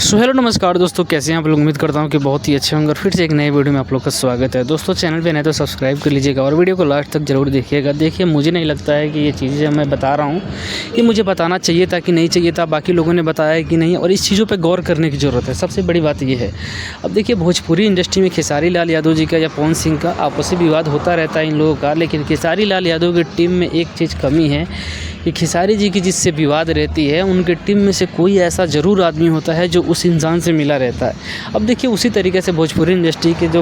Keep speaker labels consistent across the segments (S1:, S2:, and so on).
S1: Hello नमस्कार दोस्तों, कैसे हैं आप लोग। उम्मीद करता हूं कि बहुत ही अच्छे होंगे और फिर से एक नए वीडियो में आप लोग का स्वागत है। दोस्तों चैनल पे नए तो सब्सक्राइब कर लीजिएगा और वीडियो को लास्ट तक ज़रूर देखिएगा। देखिए, मुझे नहीं लगता है कि ये चीज़ें मैं बता रहा हूं ये मुझे बताना चाहिए था कि नहीं चाहिए था, बाकी लोगों ने बताया कि नहीं, और इस चीज़ों पर गौर करने की ज़रूरत है। सबसे बड़ी बात ये है, अब देखिए भोजपुरी इंडस्ट्री में खेसारी लाल यादव जी का या पवन सिंह का आपसी विवाद होता रहता है इन लोगों का, लेकिन खेसारी लाल यादव की टीम में एक चीज़ कमी है कि खेसारी जी की जिससे विवाद रहती है उनके टीम में से कोई ऐसा ज़रूर आदमी होता है जो उस इंसान से मिला रहता है। अब देखिए, उसी तरीके से भोजपुरी इंडस्ट्री के जो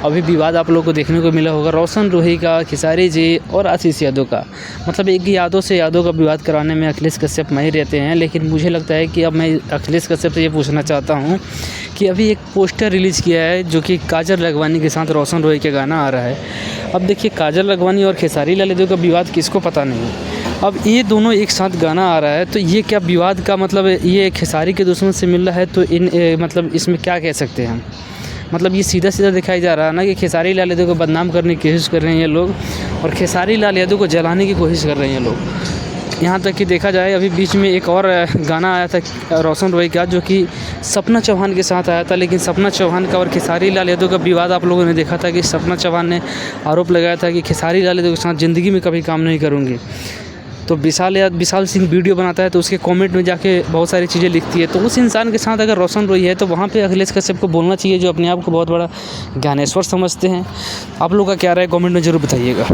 S1: अभी विवाद आप लोगों को देखने को मिला होगा, रोशन रोही का, खेसारी जी और आशीष यादव का, मतलब एक यादव से यादव का विवाद कराने में अखिलेश कश्यप माहिर रहते हैं। लेकिन मुझे लगता है कि अब मैं अखिलेश कश्यप से ये पूछना चाहता हूँ कि अभी एक पोस्टर रिलीज़ किया है जो कि काजल लखवानी के साथ रोशन रोही का गाना आ रहा है। अब देखिए, काजल लखवानी और खेसारी लाल यादव का विवाद किसको पता नहीं है। अब ये दोनों एक साथ गाना आ रहा है तो ये क्या विवाद का मतलब ये खेसारी के दुश्मन से मिल रहा है, तो मतलब इसमें क्या कह सकते हैं हम। मतलब ये सीधा सीधा दिखाई जा रहा है ना कि खेसारी लाल यादव को बदनाम करने की कोशिश कर रहे हैं ये लोग और खेसारी लाल यादव को जलाने की कोशिश कर रहे हैं ये लोग। यहाँ तक कि देखा जाए, अभी बीच में एक और गाना आया था रोशन रोही का जो कि सपना चौहान के साथ आया था, लेकिन सपना चौहान का और खेसारी लाल यादव का विवाद आप लोगों ने देखा था कि सपना चौहान ने आरोप लगाया था कि खेसारी लाल यादव के साथ ज़िंदगी में कभी काम नहीं करूँगी। तो विशाल सिंह वीडियो बनाता है तो उसके कमेंट में जाके बहुत सारी चीज़ें लिखती है। तो उस इंसान के साथ अगर रोशन रोही है तो वहाँ पे अखिलेश कश्यप को बोलना चाहिए, जो अपने आप को बहुत बड़ा ज्ञानेश्वर समझते हैं। आप लोग का क्या राय है, कमेंट में ज़रूर बताइएगा।